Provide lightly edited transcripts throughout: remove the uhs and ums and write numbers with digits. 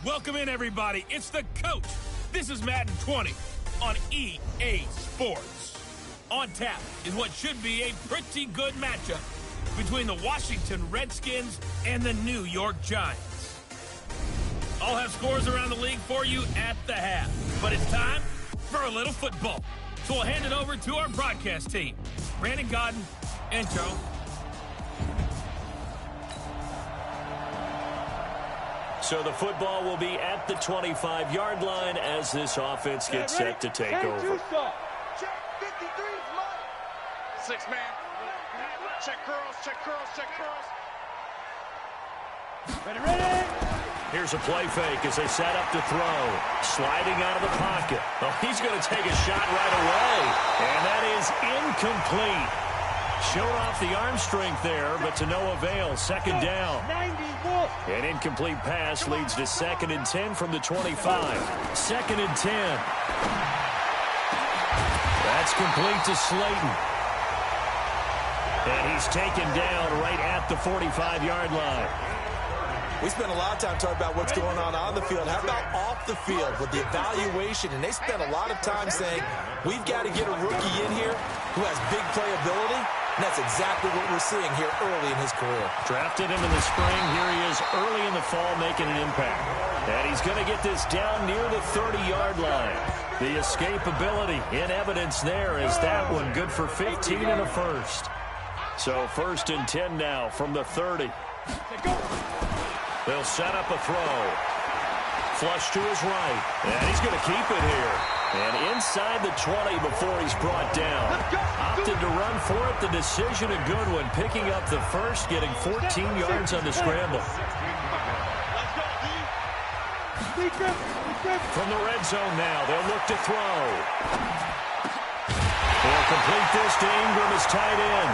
Welcome in, everybody. It's the coach. This is Madden 20 on EA Sports. On tap is what should be a pretty good matchup between the Washington Redskins and the New York Giants. I'll have scores around the league for you at the half, but it's time for a little football. So we'll hand it over to our broadcast team, Brandon Godden and Joe. So the football will be at the 25-yard line as this offense gets set to take over. Check 53's mine. 6-man. Check curls, check curls, check curls. Ready. Here's a play fake as they set up to throw. Sliding out of the pocket. Oh, he's going to take a shot right away. And that is incomplete. Showed off the arm strength there, but to no avail. Second down. An incomplete pass leads to 2nd and 10 from the 25. 2nd and 10. That's complete to Slayton. And he's taken down right at the 45-yard line. We spent a lot of time talking about what's going on the field. How about off the field with the evaluation? And they spent a lot of time saying, we've got to get a rookie in here who has big playability. And that's exactly what we're seeing here early in his career. Drafted him in the spring. Here he is early in the fall making an impact. And he's going to get this down near the 30-yard line. The escapability in evidence there is that one good for 15 and a first. So 1st and 10 now from the 30. They'll set up a throw. Flush to his right. And he's going to keep it here. And inside the 20 before he's brought down. Opted to run for it. The decision a good one. Picking up the first, getting 14 yards on the scramble. From the red zone now, they'll look to throw. They'll complete this to Ingram as tight end.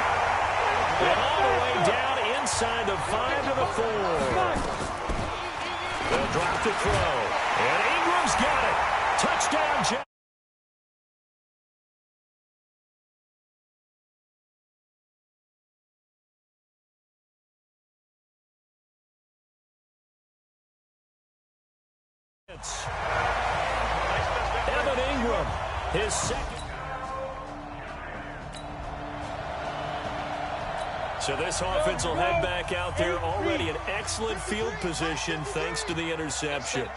And all the way down inside the 5 to the 4. They'll drop the throw. And Ingram's got it. Touchdown, Giants. Evan Ingram, his second. So this offense will head back out there, already in excellent field position thanks to the interception.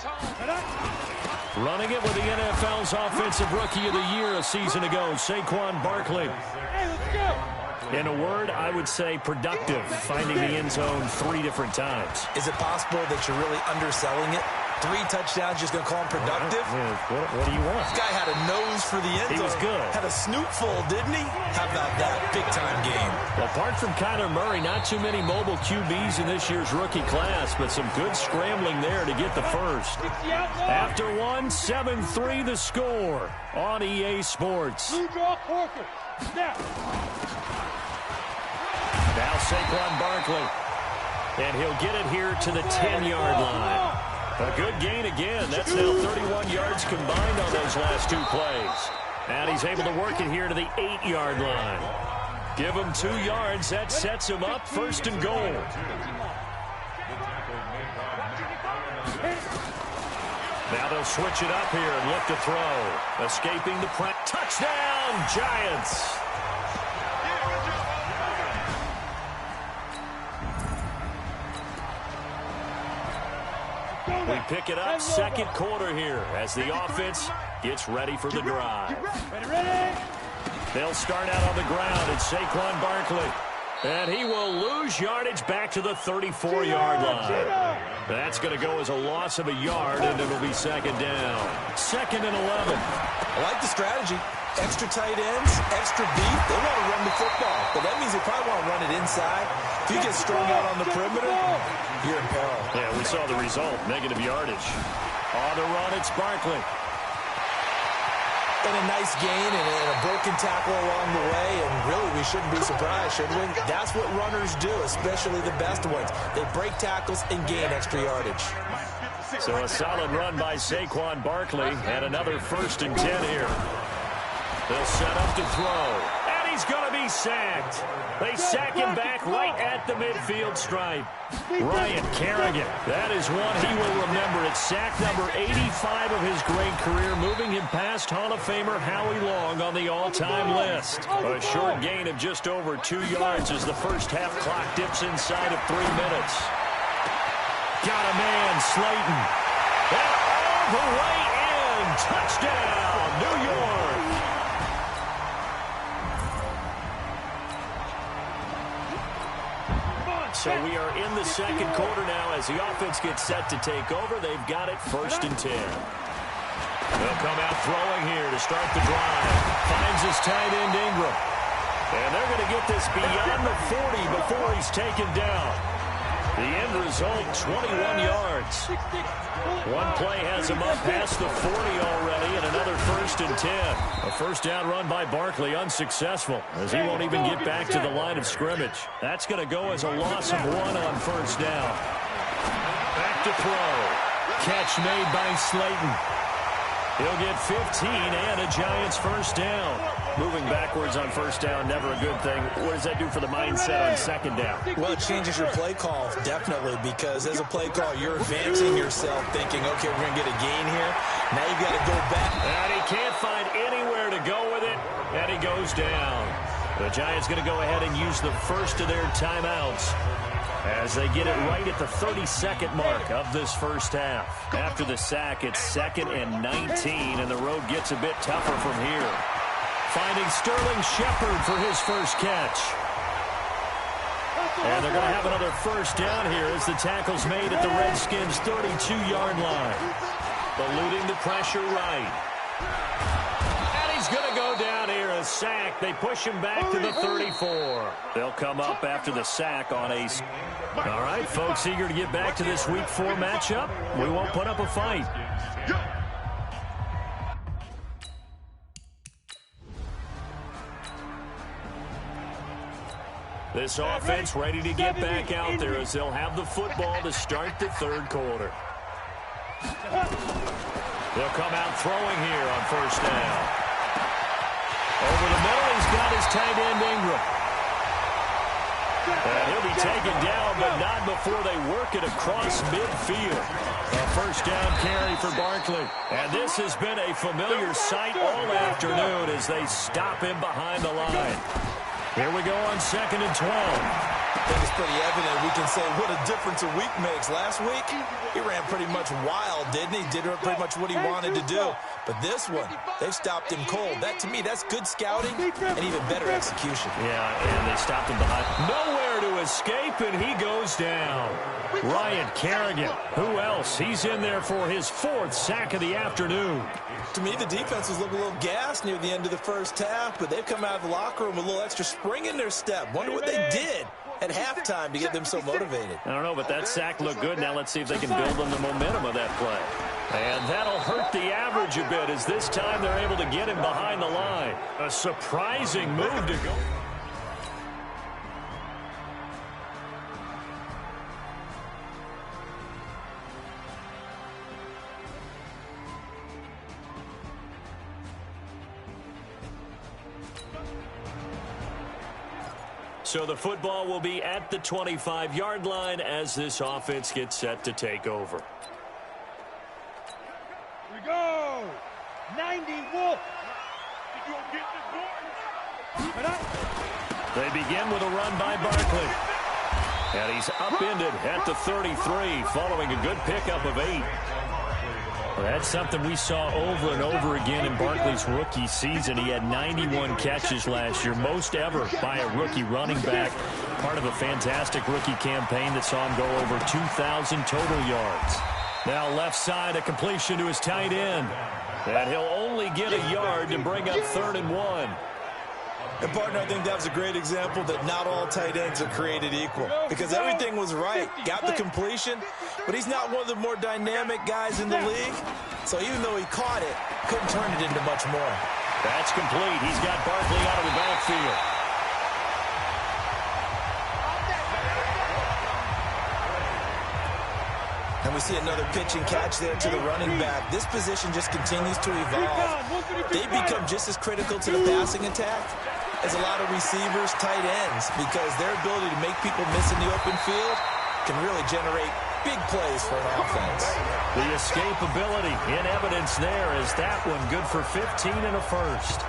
Running it with the NFL's Offensive Rookie of the Year a season ago, Saquon Barkley. In a word, I would say productive, finding the end zone 3 different times. Is it possible that you're really underselling it? 3 touchdowns, just going to call him productive? What do you want? This guy had a nose for the end zone. He was good. Had a snoot full, didn't he? How about that? Big-time game. Well, apart from Kyler Murray, not too many mobile QBs in this year's rookie class, but some good scrambling there to get the first. After one, 7-3 the score on EA Sports. Now Saquon Barkley. And he'll get it here to the 10-yard line. A good gain again. That's now 31 yards combined on those last 2 plays. And he's able to work it here to the 8-yard line. Give him 2 yards. That sets him up 1st and goal. Now they'll switch it up here and look to throw. Escaping the press. Touchdown, Giants! We pick it up 2nd quarter here as the offense gets ready for the drive. They'll start out on the ground at Saquon Barkley. And he will lose yardage back to the 34-yard line. That's going to go as a loss of a yard, and it'll be 2nd down. 2nd and 11. I like the strategy. Extra tight ends, extra deep. They want to run the football, but that means they probably want to run it inside. If you get strung out on the perimeter, you're in peril. Yeah, we saw the result, negative yardage. On the run, it's Barkley. And a nice gain and a broken tackle along the way, and really we shouldn't be surprised, should we? That's what runners do, especially the best ones. They break tackles and gain extra yardage. So a solid run by Saquon Barkley, and another 1st and 10 here. They'll set up to throw. And he's going to be sacked. They sack him back right at the midfield stripe. Ryan Kerrigan, that is one he will remember. It's sack number 85 of his great career, moving him past Hall of Famer Howie Long on the all-time list. A short gain of just over 2 yards as the first half clock dips inside of 3 minutes. Got a man, Slayton. And all the way in. Touchdown, New York. So we are in the second quarter now as the offense gets set to take over. They've got it 1st and 10. They'll come out throwing here to start the drive. Finds his tight end Ingram. And they're going to get this beyond the 40 before he's taken down. The end result, 21 yards. One play has him up past the 40 already, and another 1st and 10. A first down run by Barkley, unsuccessful, as he won't even get back to the line of scrimmage. That's going to go as a loss of 1 on 1st down. Back to throw. Catch made by Slayton. He'll get 15 and a Giants 1st down. Moving backwards on 1st down, never a good thing. What does that do for the mindset on 2nd down? Well, it changes your play call, definitely, because as a play call, you're advancing yourself thinking, okay, we're going to get a gain here. Now you've got to go back. And he can't find anywhere to go with it, and he goes down. The Giants going to go ahead and use the first of their timeouts as they get it right at the 32nd mark of this first half. After the sack, it's 2nd and 19, and the road gets a bit tougher from here. Finding Sterling Shepard for his first catch. And they're going to have another 1st down here as the tackle's made at the Redskins' 32-yard line. Eluding the pressure right. And he's going to go down here, a sack. They push him back to the 34. They'll come up after the sack on a... All right, folks, eager to get back to this Week 4 matchup. We won't put up a fight. This offense ready to get back out there as they'll have the football to start the 3rd quarter. They'll come out throwing here on 1st down. Over the middle, he's got his tight end Ingram. And he'll be taken down, but not before they work it across midfield. A 1st down carry for Barkley. And this has been a familiar sight all afternoon as they stop him behind the line. Here we go on 2nd and 12. I think it's pretty evident. We can say what a difference a week makes. Last week, he ran pretty much wild, didn't he? Did pretty much what he wanted to do. But this one, they've stopped him cold. That, to me, that's good scouting and even better execution. Yeah, and they stopped him behind. Nowhere to escape, and he goes down. Ryan Kerrigan. Who else? He's in there for his 4th sack of the afternoon. To me, the defense was looking a little gassed near the end of the first half, but they've come out of the locker room with a little extra spring in their step. Wonder what they did at halftime to get them so motivated. I don't know, but that sack looked good. Now let's see if they can build on the momentum of that play. And that'll hurt the average a bit as this time they're able to get him behind the line. A surprising move to go. So the football will be at the 25-yard line as this offense gets set to take over. Here we go. 90 Wolf. They begin with a run by Barkley. And he's upended at the 33 following a good pickup of 8. Well, that's something we saw over and over again in Barkley's rookie season. He had 91 catches last year, most ever by a rookie running back. Part of a fantastic rookie campaign that saw him go over 2,000 total yards. Now left side, a completion to his tight end. And he'll only get a yard to bring up 3rd and 1. And, partner, I think that was a great example that not all tight ends are created equal because everything was right. Got the completion, but he's not one of the more dynamic guys in the league. So even though he caught it, couldn't turn it into much more. That's complete. He's got Barkley out of the backfield. And we see another pitch and catch there to the running back. This position just continues to evolve. They become just as critical to the passing attack is a lot of receivers, tight ends, because their ability to make people miss in the open field can really generate big plays for an offense. The escapability in evidence there is that one good for 15 and a first.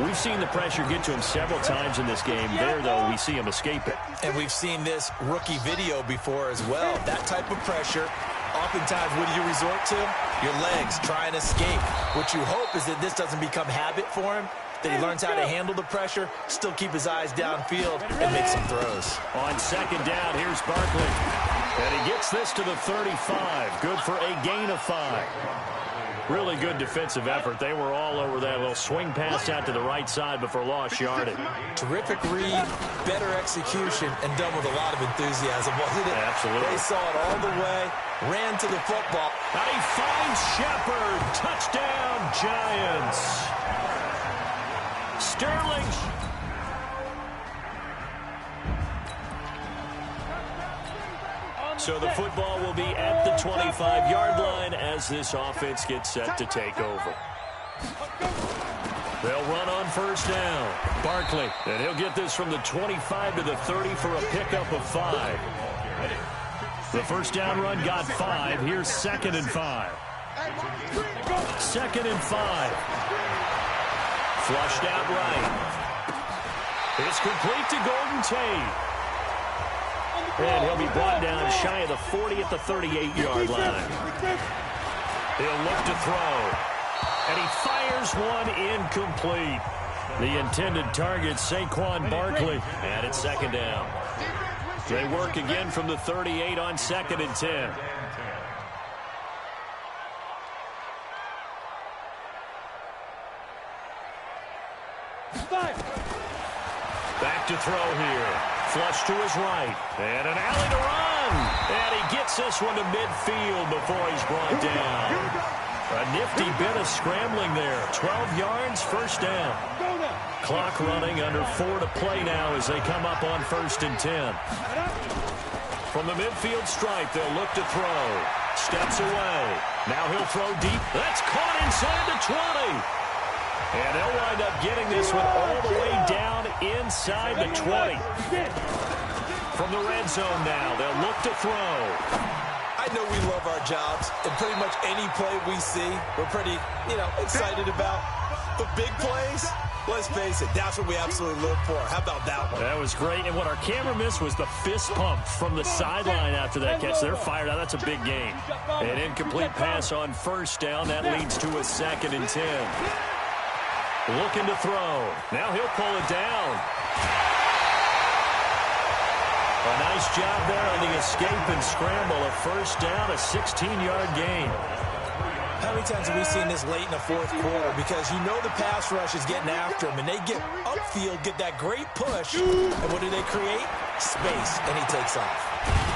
We've seen the pressure get to him several times in this game. There, though, we see him escape it. And we've seen this rookie video before as well. That type of pressure, oftentimes, what do you resort to? Your legs, try and escape. What you hope is that this doesn't become habit for him, that he learns how to handle the pressure, still keep his eyes downfield, and make some throws. On second down, here's Barkley. And he gets this to the 35. Good for a gain of 5. Really good defensive effort. They were all over that little swing pass out to the right side before lost yardage. Terrific read, better execution, and done with a lot of enthusiasm, wasn't it? Absolutely. They saw it all the way, ran to the football. And he finds Shepard. Touchdown, Giants. Sterling. So the football will be at the 25-yard line as this offense gets set to take over. They'll run on first down. Barkley, and he'll get this from the 25 to the 30 for a pickup of 5. The first down run got 5. Here's 2nd and 5. 2nd and 5. Flushed out right. It's complete to Golden Tate. And he'll be brought down shy of the 40 at the 38-yard line. He'll look to throw. And he fires one incomplete. The intended target, Saquon Barkley. And it's 2nd down. They work again from the 38 on 2nd and 10. Back to throw here. Flush to his right. And an alley to run. And he gets this one to midfield before he's brought down. A nifty bit of scrambling there. 12 yards, first down. Clock running, under 4 to play now as they come up on 1st and 10. From the midfield stripe, they'll look to throw. Steps away. Now he'll throw deep. That's caught inside the 20. And they'll wind up getting this one all the way down inside the 20. From the red zone now, they'll look to throw. I know we love our jobs, and pretty much any play we see, we're pretty, excited about. The big plays, let's face it, that's what we absolutely live for. How about that one? That was great, and what our camera missed was the fist pump from the sideline after that catch. They're fired out. That's a big gain. An incomplete pass on first down. That leads to a 2nd and 10. Looking to throw. Now he'll pull it down. A nice job there on the escape and scramble. A first down, a 16-yard gain. How many times have we seen this late in the 4th quarter? Because you know the pass rush is getting after him, and they get upfield, get that great push, and what do they create? Space, and he takes off.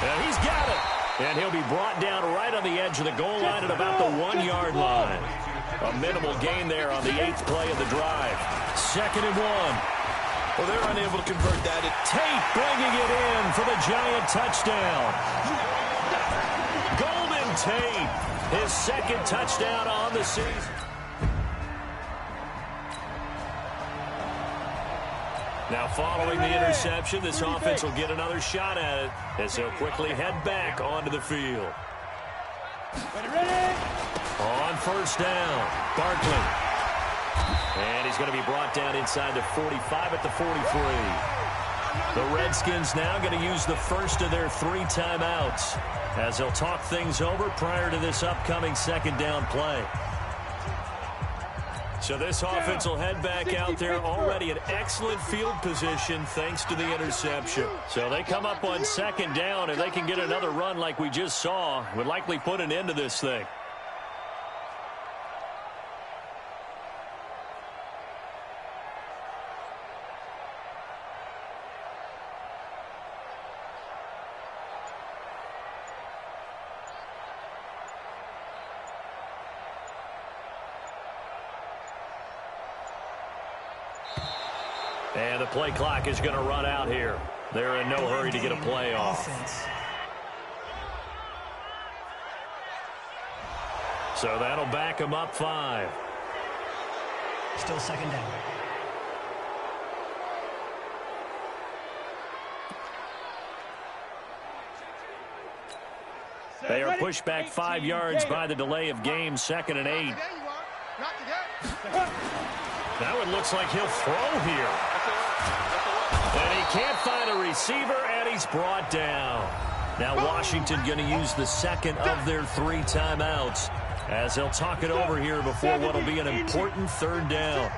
And he's got it. And he'll be brought down right on the edge of the goal line at about the 1-yard line. A minimal gain there on the 8th play of the drive. 2nd and 1. Well, they're unable to convert that. Tate bringing it in for the Giant touchdown. Golden Tate, his 2nd touchdown on the season. Now following the interception, this offense will get another shot at it as they'll quickly head back onto the field. On first down, Barkley. And he's going to be brought down inside the 45 at the 43. The Redskins now going to use the first of their 3 timeouts as they'll talk things over prior to this upcoming 2nd down play. So this offense will head back out there already in excellent field position thanks to the interception. So they come up on 2nd down, and they can get another run like we just saw. Would likely put an end to this thing. And the play clock is going to run out here. They're in no hurry to get a play off. So that'll back them up 5. Still 2nd down. They are pushed back 5 yards by the delay of game, 2nd and 8. Now it looks like he'll throw here. And he can't find a receiver, and he's brought down. Now Washington going to use the second of their 3 timeouts as they'll talk it over here before what will be an important 3rd down.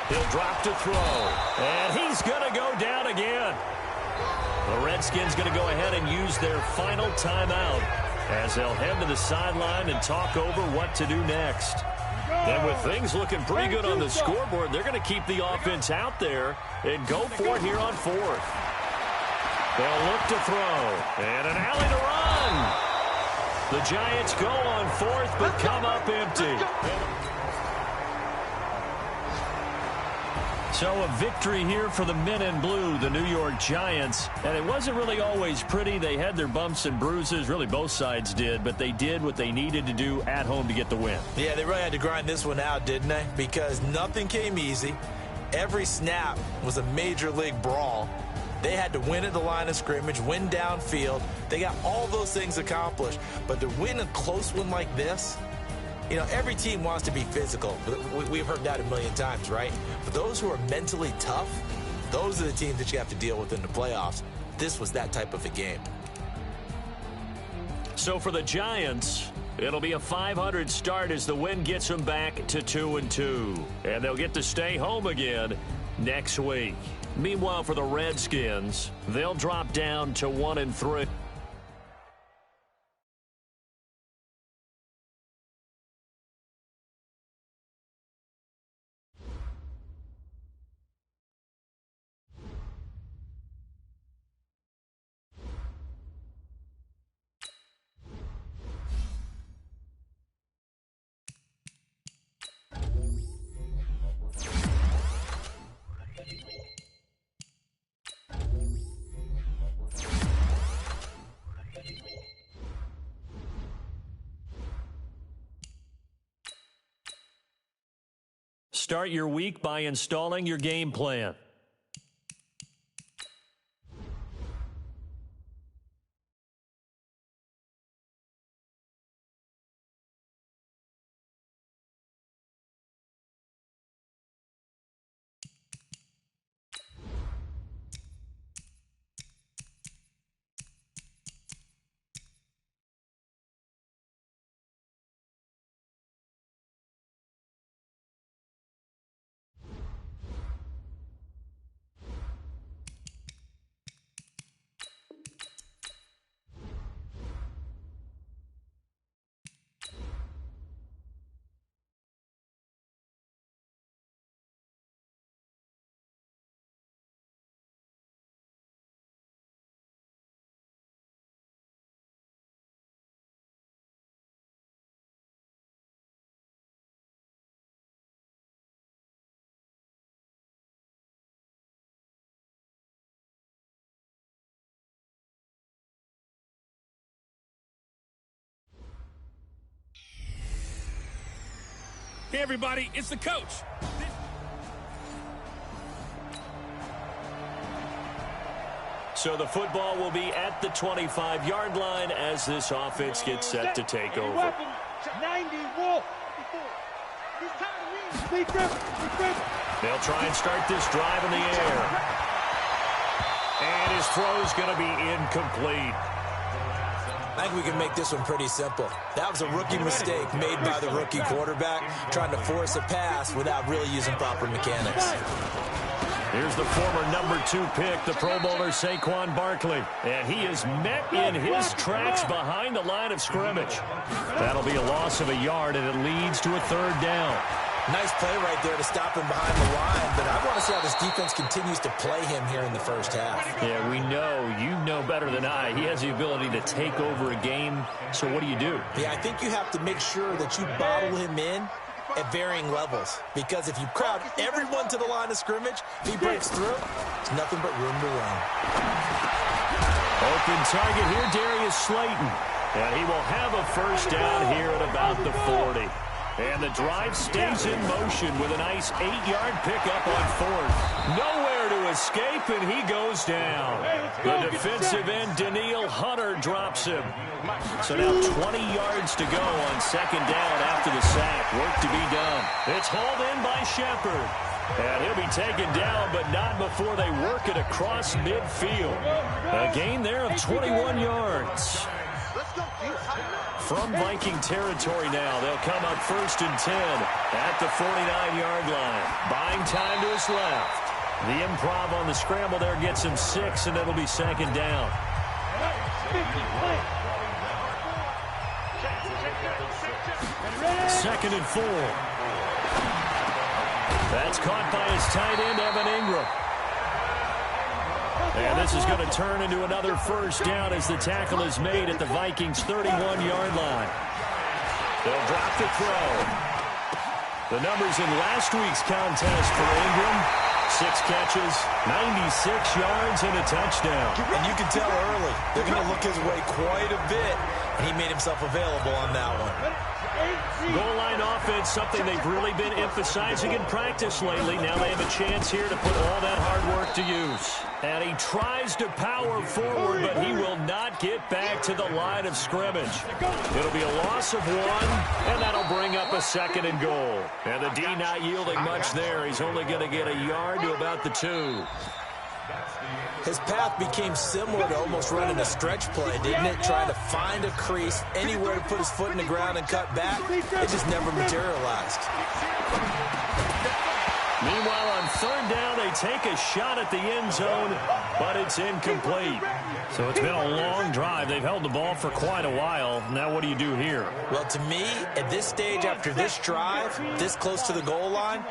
He'll drop to throw, and he's going to go down again. The Redskins going to go ahead and use their final timeout as they'll head to the sideline and talk over what to do next. And with things looking pretty good on the scoreboard, they're going to keep the offense out there and go for it here on 4th. They'll look to throw, and an alley to run. The Giants go on 4th, but come up empty. So a victory here for the men in blue, the New York Giants. And it wasn't really always pretty. They had their bumps and bruises. Really, both sides did. But they did what they needed to do at home to get the win. Yeah, they really had to grind this one out, didn't they? Because nothing came easy. Every snap was a major league brawl. They had to win at the line of scrimmage, win downfield. They got all those things accomplished. But to win a close one like this, you know, every team wants to be physical. We've heard that a million times, right? But those who are mentally tough, those are the teams that you have to deal with in the playoffs. This was that type of a game. So for the Giants, it'll be a .500 start as the win gets them back to 2-2. And they'll get to stay home again next week. Meanwhile, for the Redskins, they'll drop down to 1-3. Start your week by installing your game plan. Hey, everybody, it's the coach. So the football will be at the 25-yard line as this offense gets set to take over. 90 Wolf. They'll try and start this drive in the air. And his throw's going to be incomplete. I think we can make this one pretty simple. That was a rookie mistake made by the rookie quarterback, trying to force a pass without really using proper mechanics. Here's the former number 2 pick, the Pro Bowler Saquon Barkley. And he is met in his tracks behind the line of scrimmage. That'll be a loss of a yard, and it leads to a 3rd down. Nice play right there to stop him behind the line, but I want to see how this defense continues to play him here in the first half. Yeah, we know. You know better than I. He has the ability to take over a game, so what do you do? Yeah, I think you have to make sure that you bottle him in at varying levels, because if you crowd everyone to the line of scrimmage, if he breaks through, there's nothing but room to run. Open target here, Darius Slayton. And he will have a first down here at about the 40. And the drive stays in motion with a nice 8-yard pickup on 4th. Nowhere to escape, deep, and he goes down. The defensive end, Daniil Hunter, drops him. So now 20 yards to go on second down after the sack. Work to be done. It's hauled in by Shepard. And he'll be taken down, but not before they work it across midfield. A gain there of 21 yards. From Viking territory now, they'll come up 1st and 10 at the 49-yard line. Buying time to his left. The improv on the scramble there gets him 6, and it'll be second down. Second and 4. That's caught by his tight end, Evan Ingram. And this is going to turn into another first down as the tackle is made at the Vikings' 31-yard line. They'll drop the throw. The numbers in last week's contest for Ingram: 6 catches, 96 yards, and a touchdown. And you can tell early they're going to look his way quite a bit, and he made himself available on that one. Goal line offense, something they've really been emphasizing in practice lately. Now they have a chance here to put all that hard work to use. And he tries to power forward, but he will not get back to the line of scrimmage. It'll be a loss of 1, and that'll bring up a 2nd and goal. And the D not yielding much there. He's only going to get a yard to about the 2. His path became similar to almost running a stretch play, didn't it? Trying to find a crease, anywhere to put his foot in the ground and cut back. It just never materialized. Meanwhile, on 3rd down, they take a shot at the end zone, but it's incomplete. So it's been a long drive. They've held the ball for quite a while. Now what do you do here? Well, to me, at this stage, after this drive, this close to the goal line,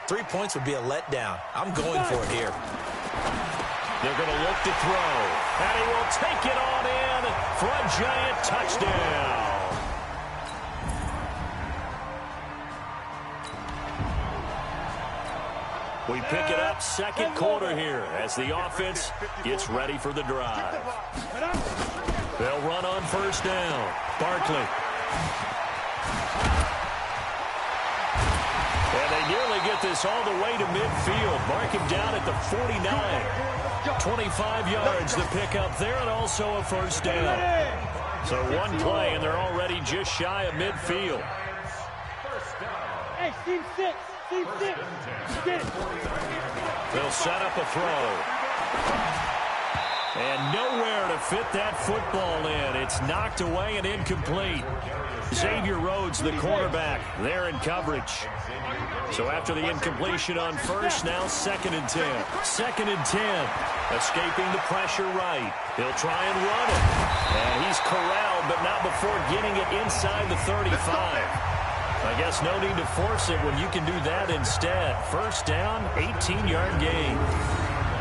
3 points would be a letdown. I'm going for it here. They're going to look to throw, and he will take it on in for a giant touchdown. We pick it up 2nd quarter here as the offense gets ready for the drive. They'll run on 1st down. Barkley. And they nearly get this all the way to midfield. Mark him down at the 49. 25 yards to pick up there, and also a 1st down. So one play, and they're already just shy of midfield. Hey, team 6. Team 6. Get it. They'll set up a throw. And nowhere to fit that football in. It's knocked away and incomplete. Xavier Rhodes, the cornerback, there in coverage. So after the incompletion on 1st, now 2nd and 10. 2nd and 10. Escaping the pressure right. He'll try and run it. And he's corralled, but not before getting it inside the 35. I guess no need to force it when you can do that instead. 1st down, 18-yard gain.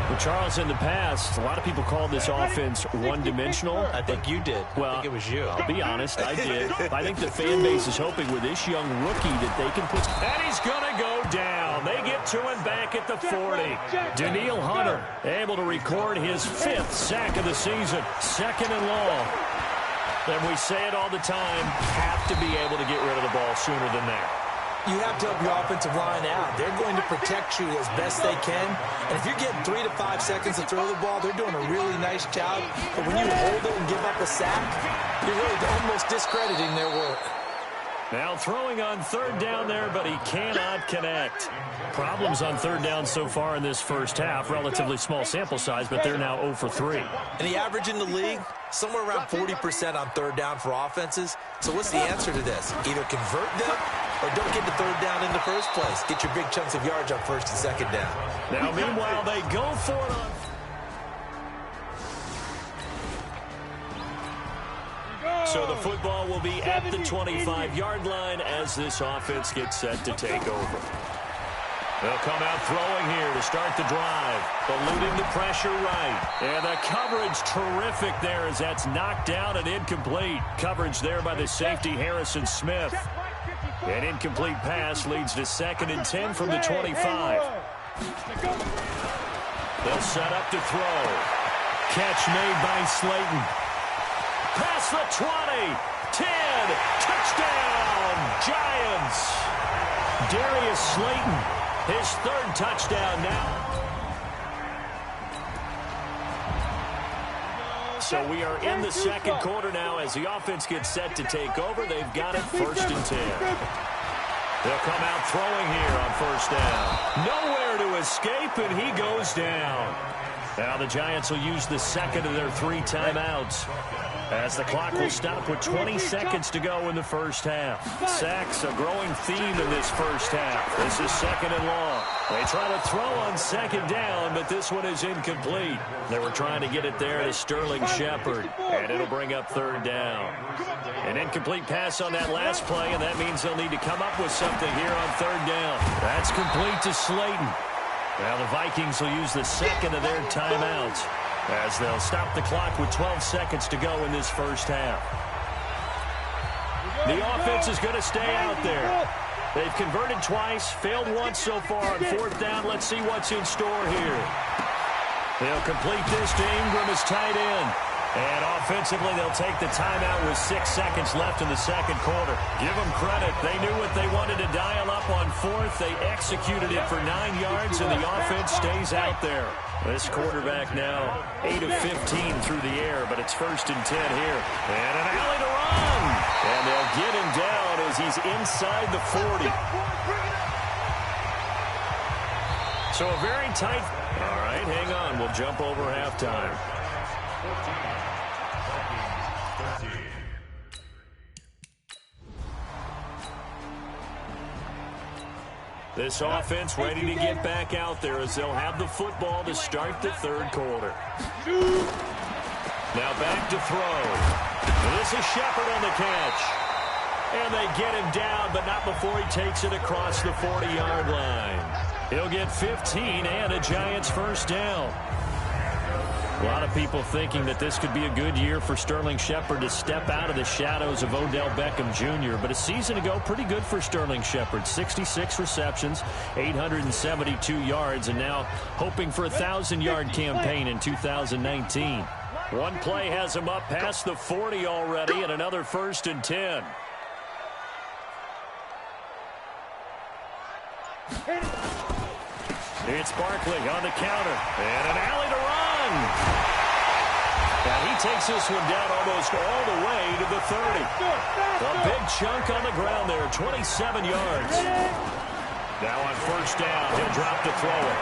Well, Charles, in the past, a lot of people called this offense one-dimensional. I think you did. Well, I think it was you. I'll be honest, I did. I think the fan base is hoping with this young rookie that they can put... And he's going to go down. They get to him back at the 40. Daniil Hunter able to record his 5th sack of the season. 2nd and long. And we say it all the time, have to be able to get rid of the ball sooner than that. You have to help your offensive line out. They're going to protect you as best they can. And if you're getting 3 to 5 seconds to throw the ball, they're doing a really nice job. But when you hold it and give up a sack, you're really almost discrediting their work. Now throwing on 3rd down there, but he cannot connect. Problems on 3rd down so far in this 1st half. Relatively small sample size, but they're now 0 for 3. And the average in the league, somewhere around 40% on 3rd down for offenses. So what's the answer to this? Either convert them or don't get the 3rd down in the first place. Get your big chunks of yards on 1st and 2nd down. Now, meanwhile, they go for it on... So the football will be at the 25-yard line as this offense gets set to take over. They'll come out throwing here to start the drive. Eluding the pressure right. And the coverage terrific there as that's knocked down and incomplete. Coverage there by the safety Harrison Smith. An incomplete pass leads to 2nd and 10 from the 25. They'll set up to throw. Catch made by Slayton. Past the 20. 10. Touchdown. Giants. Darius Slayton. His 3rd touchdown now. So we are in the second quarter now as the offense gets set to take over. They've got it 1st and 10. They'll come out throwing here on 1st down. Nowhere to escape, and he goes down. Now the Giants will use the second of their 3 timeouts as the clock will stop with 20 seconds to go in the first half. Sacks, a growing theme in this first half. This is 2nd and long. They try to throw on 2nd down, but this one is incomplete. They were trying to get it there to Sterling Shepard, and it'll bring up 3rd down. An incomplete pass on that last play, and that means they'll need to come up with something here on 3rd down. That's complete to Slayton. Now the Vikings will use the second of their timeouts as they'll stop the clock with 12 seconds to go in this first half. The offense is going to stay out there. They've converted twice, failed once so far on 4th down. Let's see what's in store here. They'll complete this to Ingram as tight end. And offensively, they'll take the timeout with 6 seconds left in the second quarter. Give them credit. They knew what they wanted to dial up on 4th. They executed it for 9 yards, and the offense stays out there. This quarterback now 8 of 15 through the air, but it's 1st and 10 here. And an alley to run. And they'll get him down as he's inside the 40. So a very tight. All right, hang on. We'll jump over halftime. This offense ready to get back out there as they'll have the football to start the 3rd quarter. Now back to throw. This is Shepard on the catch. And they get him down, but not before he takes it across the 40-yard line. He'll get 15 and a Giants 1st down. A lot of people thinking that this could be a good year for Sterling Shepard to step out of the shadows of Odell Beckham Jr. But a season ago, pretty good for Sterling Shepard. 66 receptions, 872 yards, and now hoping for a 1,000-yard campaign in 2019. One play has him up past the 40 already, and another 1st and 10. It's Barkley on the counter, and an alley to run. And he takes this one down almost all the way to the 30. A big chunk on the ground there, 27 yards. Now on 1st down, he'll drop to throw it.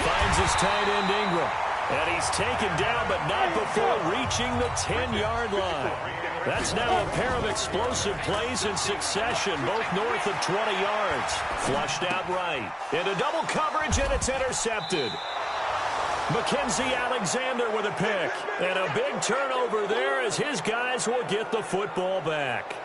Finds his tight end Ingram. And he's taken down, but not before reaching the 10-yard line. That's now a pair of explosive plays in succession, both north of 20 yards. Flushed out right. Into double coverage, and it's intercepted. Mackenzie Alexander with a pick. And a big turnover there as his guys will get the football back.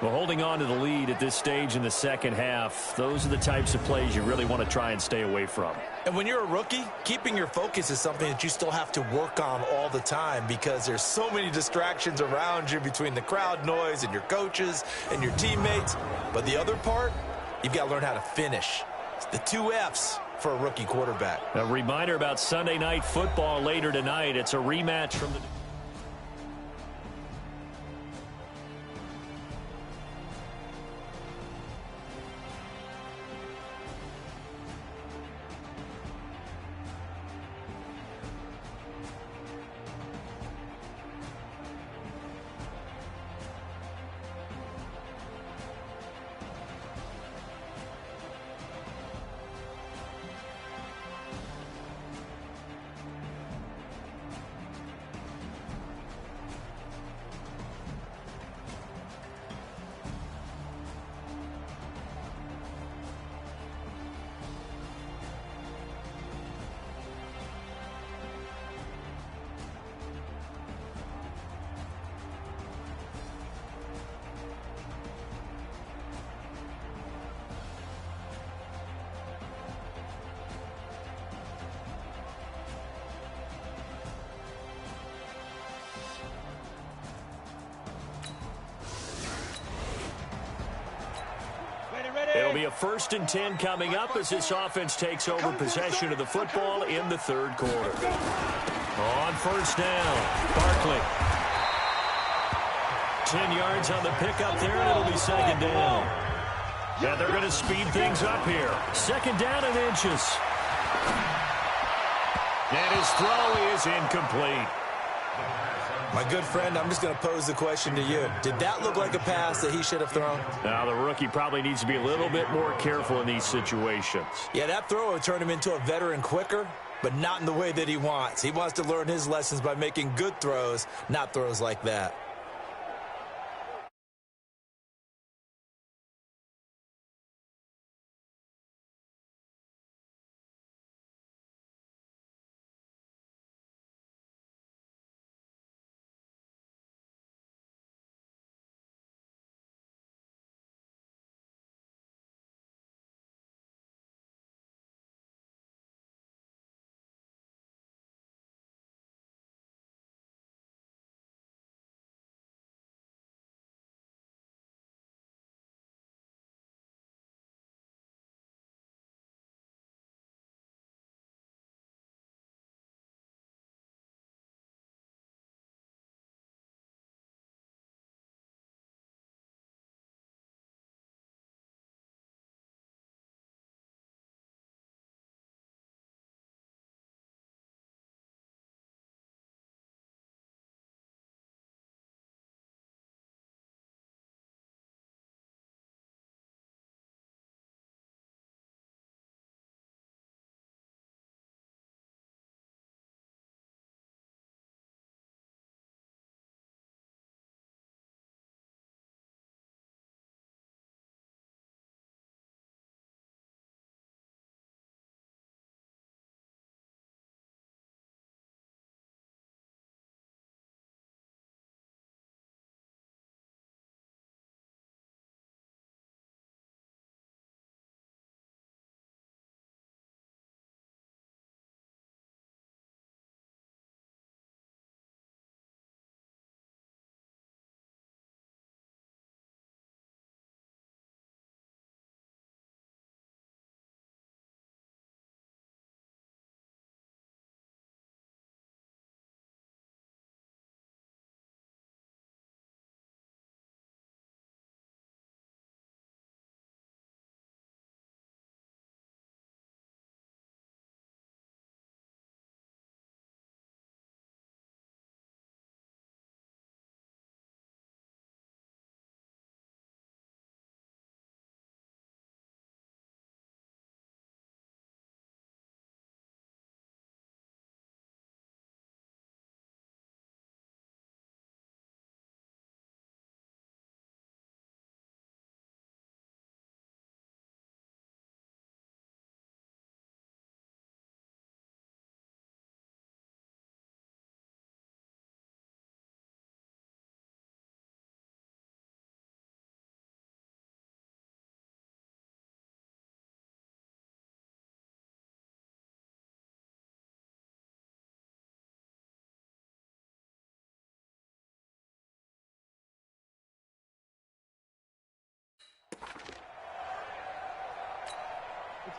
Well, holding on to the lead at this stage in the second half, those are the types of plays you really want to try and stay away from. And when you're a rookie, keeping your focus is something that you still have to work on all the time because there's so many distractions around you between the crowd noise and your coaches and your teammates. But the other part, you've got to learn how to finish. It's the 2 F's for a rookie quarterback. A reminder about Sunday Night Football later tonight. It's a rematch from the... It'll be a 1st and 10 coming up as this offense takes over possession of the football in the 3rd quarter. On 1st down, Barkley. 10 yards on the pickup there, and it'll be 2nd down. And they're going to speed things up here. 2nd down and inches. And his throw is incomplete. My good friend, I'm just going to pose the question to you. Did that look like a pass that he should have thrown? Now, the rookie probably needs to be a little bit more careful in these situations. Yeah, that throw would turn him into a veteran quicker, but not in the way that he wants. He wants to learn his lessons by making good throws, not throws like that.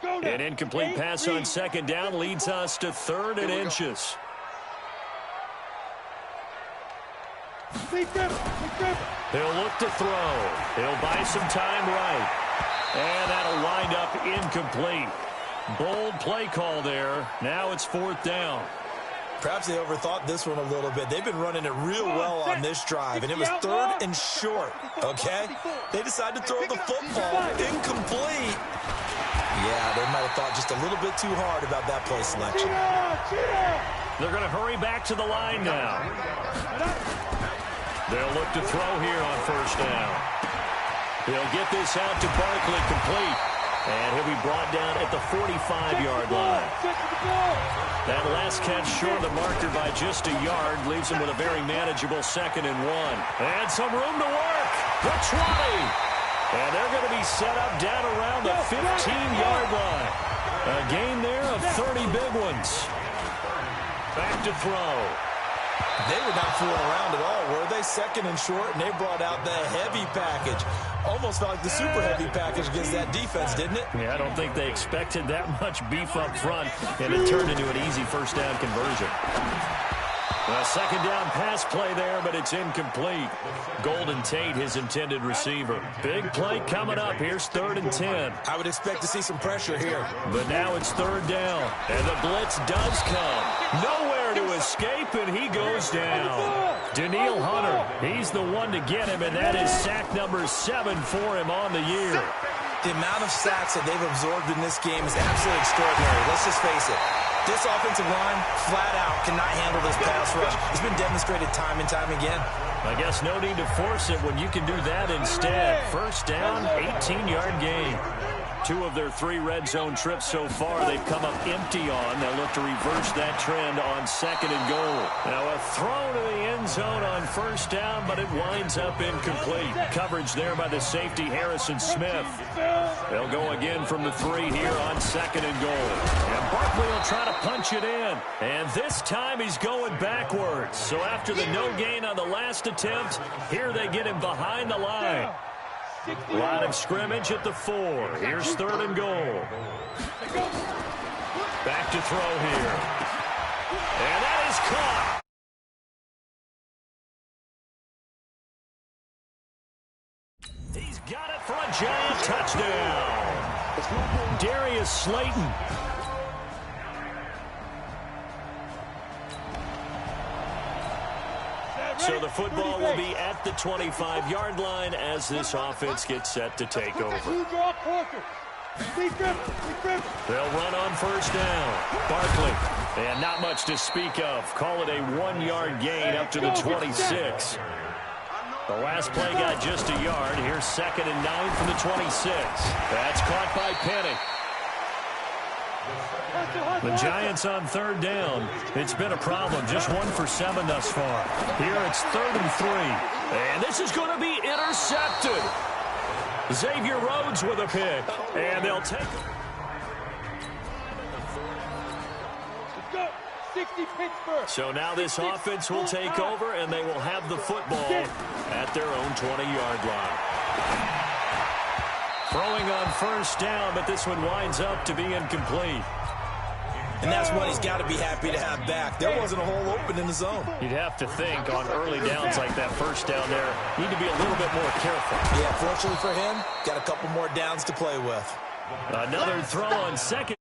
An incomplete pass on second down leads us to 3rd and inches. He'll look to throw. He'll buy some time right. And that'll wind up incomplete. Bold play call there. Now it's 4th down. Perhaps they overthought this one a little bit. They've been running it real well on this drive, and it was 3rd and short, okay? They decided to throw the football incomplete. Yeah, they might have thought just a little bit too hard about that play selection. They're going to hurry back to the line now. They'll look to throw here on 1st down. He'll get this out to Barkley complete. And he'll be brought down at the 45-yard line. That last catch short of the marker by just a yard leaves him with a very manageable 2nd and 1. And some room to work. The 20. And they're going to be set up down around the 15-yard line. A gain there of 30 big ones. Back to throw. They were not fooling around at all, were they? 2nd and short, and they brought out the heavy package. Almost felt like the super heavy package against that defense, didn't it? Yeah, I don't think they expected that much beef up front, and it turned into an easy 1st down conversion. A 2nd down pass play there, but it's incomplete. Golden Tate, his intended receiver. Big play coming up. Here's 3rd and 10. I would expect to see some pressure here. But now it's 3rd down, and the blitz does come. Nowhere there to escape, and he goes down. Daniil Hunter, he's the one to get him, and that is sack number 7 for him on the year. The amount of sacks that they've absorbed in this game is absolutely extraordinary. Let's just face it. This offensive line, flat out, cannot handle this pass rush. It's been demonstrated time and time again. I guess no need to force it when you can do that instead. First down, 18-yard gain. 2 of their 3 red zone trips so far they've come up empty on. They'll look to reverse that trend on 2nd and goal. Now a throw to the end zone on first down, but it winds up incomplete. Coverage there by the safety Harrison Smith. They'll go again from the 3 here on 2nd and goal. And Barkley will try to punch it in. And this time he's going backwards. So after the no gain on the last attempt, here they get him behind the line. Line of scrimmage at the 4. Here's 3rd and goal. Back to throw here. And that is caught. He's got it for a giant touchdown. Darius Slayton. So the football will be at the 25-yard line as this offense gets set to take over. They'll run on first down. Barkley. And not much to speak of. Call it a 1-yard gain up to the 26. The last play got just a yard. Here's 2nd and 9 from the 26. That's caught by Penny. The Giants on 3rd down. It's been a problem. Just 1 for 7 thus far. Here it's 3rd and 3. And this is going to be intercepted. Xavier Rhodes with a pick. And they'll take it. So now this offense will take over, and they will have the football at their own 20-yard line. Throwing on first down, but this one winds up to be incomplete. And that's what he's got to be happy to have back. There wasn't a hole open in the zone. You'd have to think on early downs like that first down there, need to be a little bit more careful. Yeah, fortunately for him, got a couple more downs to play with. Another throw on 2nd.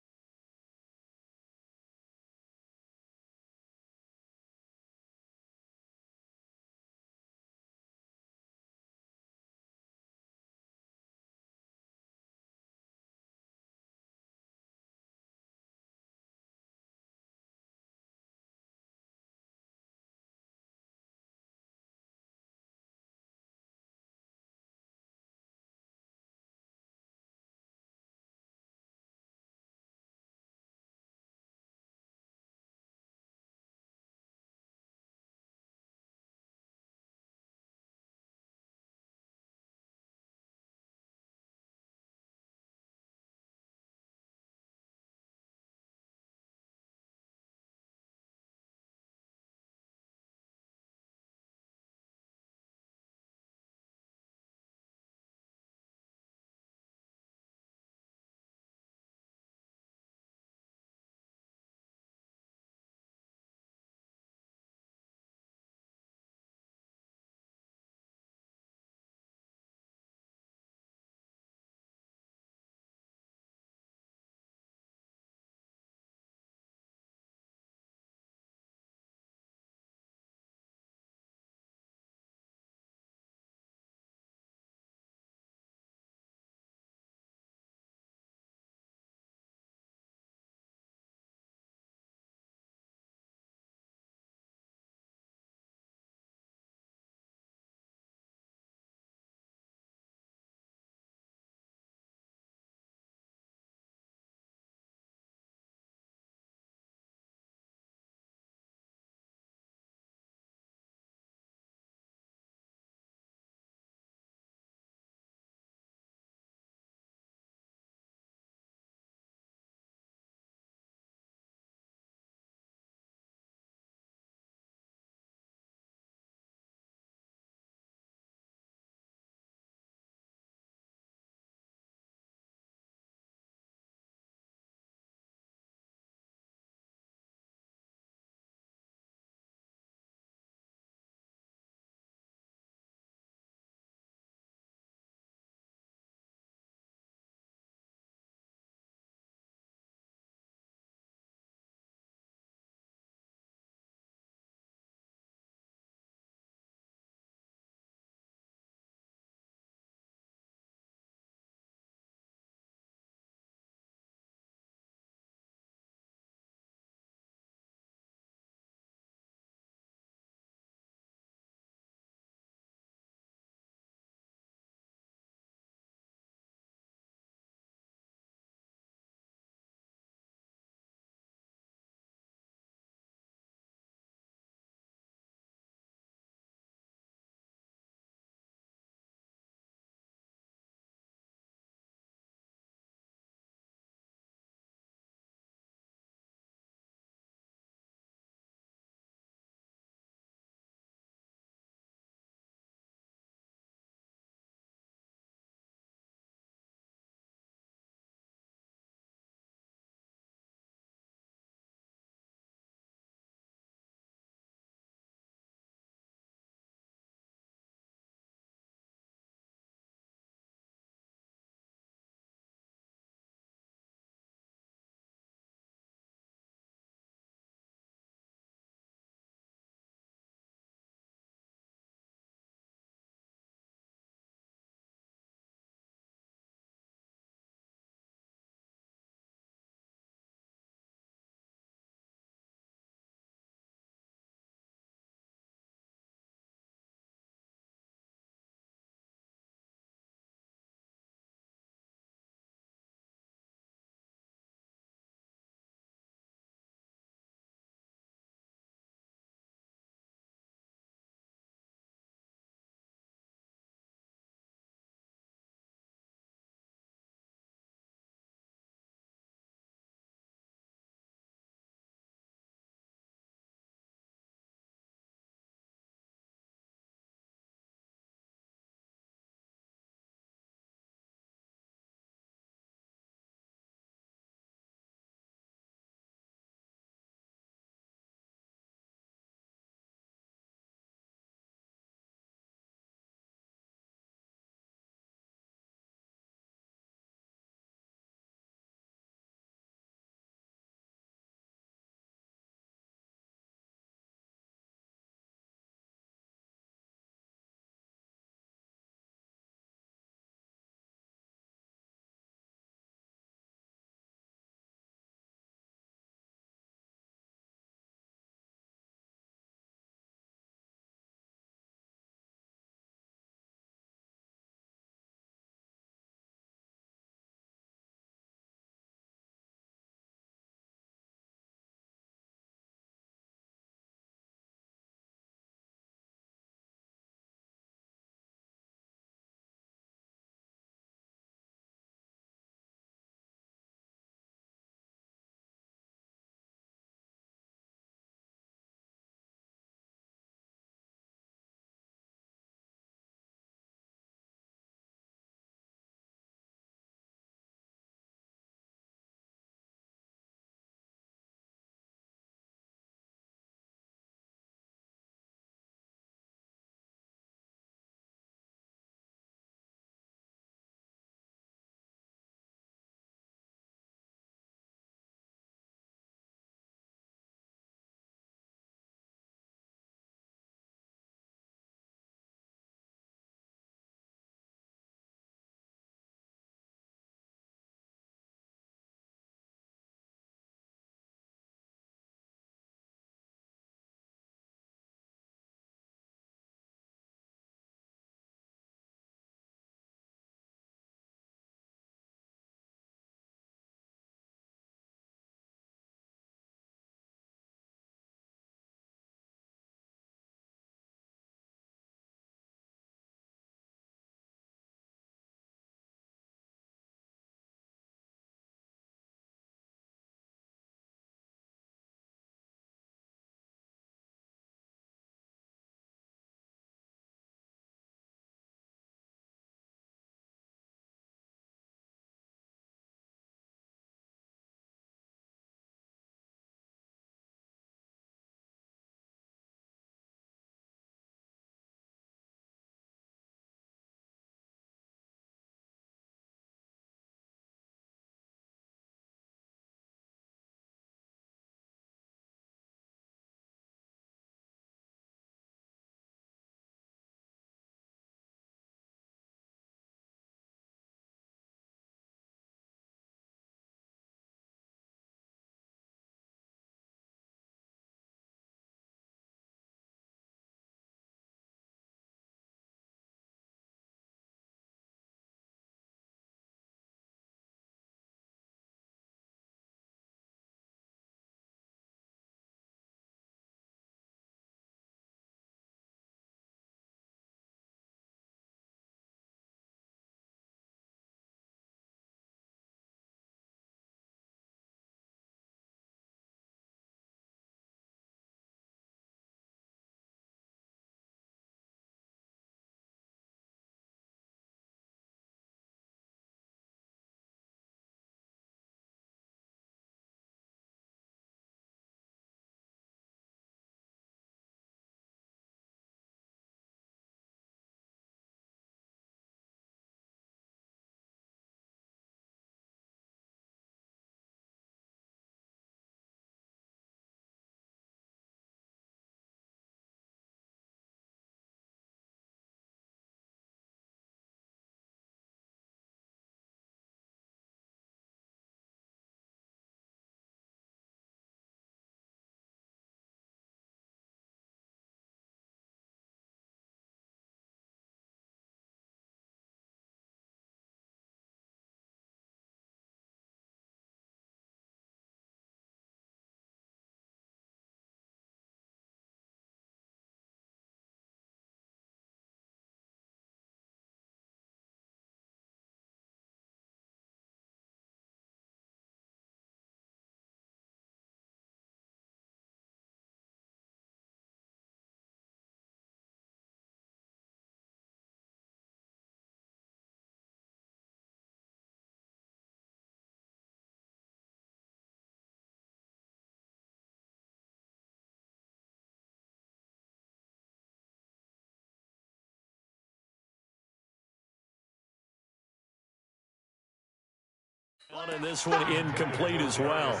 And this one incomplete as well.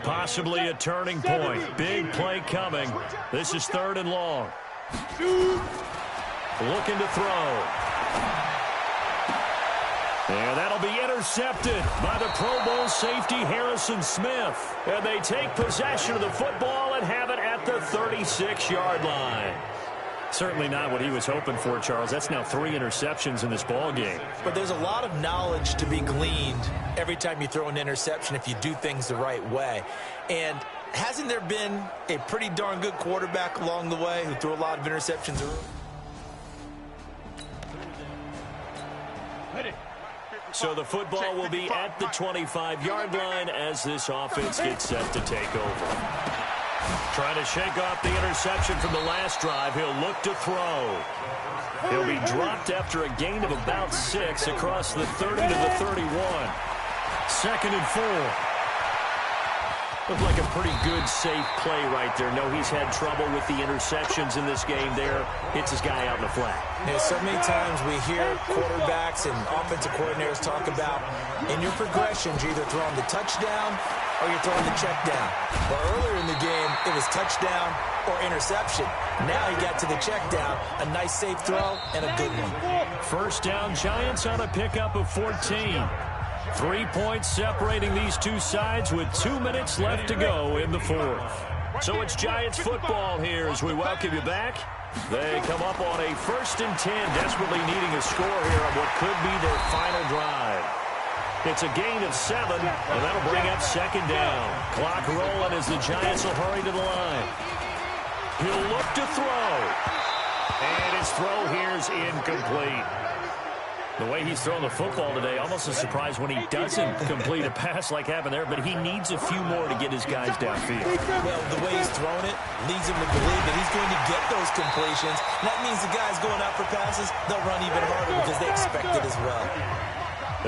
Possibly a turning point. Big play coming. This is 3rd and long. Looking to throw. And that'll be intercepted by the Pro Bowl safety Harrison Smith. And they take possession of the football and have it at the 36-yard line. Certainly not what he was hoping for, Charles. That's now 3 interceptions in this ball game. But there's a lot of knowledge to be gleaned every time you throw an interception if you do things the right way. And hasn't there been a pretty darn good quarterback along the way who threw a lot of interceptions early? So the football will be at the 25-yard line as this offense gets set to take over. Trying to shake off the interception from the last drive. He'll look to throw. He'll be dropped after a gain of about 6 across the 30 to the 31. 2nd and 4. Looked like a pretty good, safe play right there. No, he's had trouble with the interceptions in this game there. Hits his guy out in the flat. Yeah, so many times we hear quarterbacks and offensive coordinators talk about in your progressions, you're either throwing the touchdown or you're throwing the check down. But earlier in the game, it was touchdown or interception. Now he got to the check down, a nice safe throw, and a good one. 1st down, Giants on a pickup of 14. 3 points separating these two sides with 2 minutes left to go in the 4th. So it's Giants football here as we welcome you back. They come up on a 1st and 10, desperately needing a score here on what could be their final drive. It's a gain of 7, and that'll bring up 2nd down. Clock rolling as the Giants will hurry to the line. He'll look to throw. And his throw here is incomplete. The way he's throwing the football today, almost a surprise when he doesn't complete a pass like happened there, but he needs a few more to get his guys downfield. Well, the way he's throwing it leads him to believe that he's going to get those completions. And that means the guys going out for passes, they'll run even harder because they expect it as well.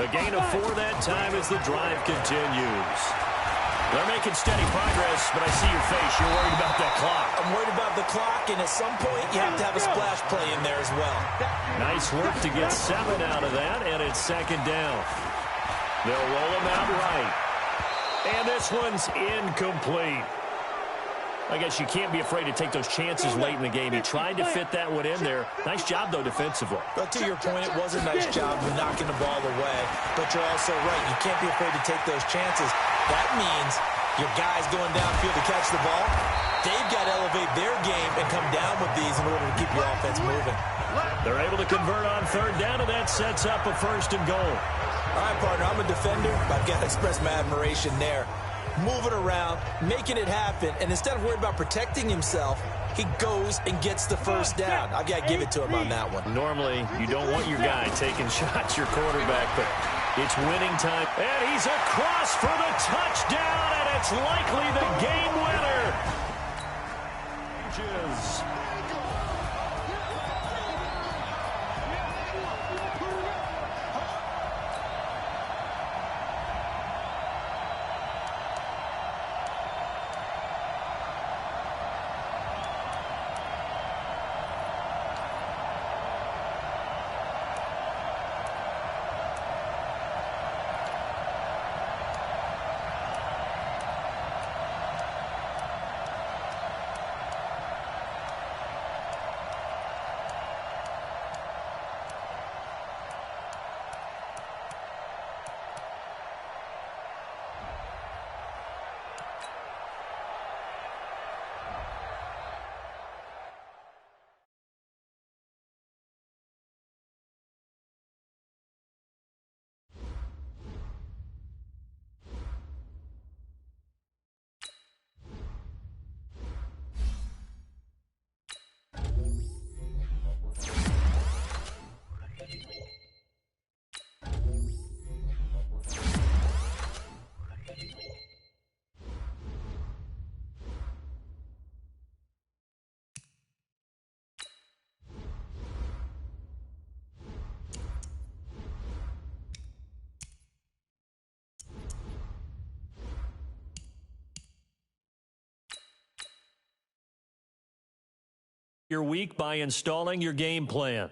A gain of 4 that time as the drive continues. They're making steady progress, but I see your face. You're worried about that clock. I'm worried about the clock, and at some point, you have to have a splash play in there as well. Nice work to get 7 out of that, and it's 2nd down. They'll roll him out right. And this one's incomplete. I guess you can't be afraid to take those chances late in the game. He tried to fit that one in there. Nice job, though, defensively. But to your point, it was a nice job of knocking the ball away. But you're also right. You can't be afraid to take those chances. That means your guys going downfield to catch the ball, they've got to elevate their game and come down with these in order to keep your offense moving. They're able to convert on 3rd down, and that sets up a 1st and goal. All right, partner, I'm a defender, but I've got to express my admiration there. Moving around, making it happen, and instead of worried about protecting himself, he goes and gets the 1st down. I've got to give it to him on that one. Normally, you don't want your guy taking shots, your quarterback, but it's winning time. And he's across for the touchdown, and it's likely the game winner. Your week by installing your game plan.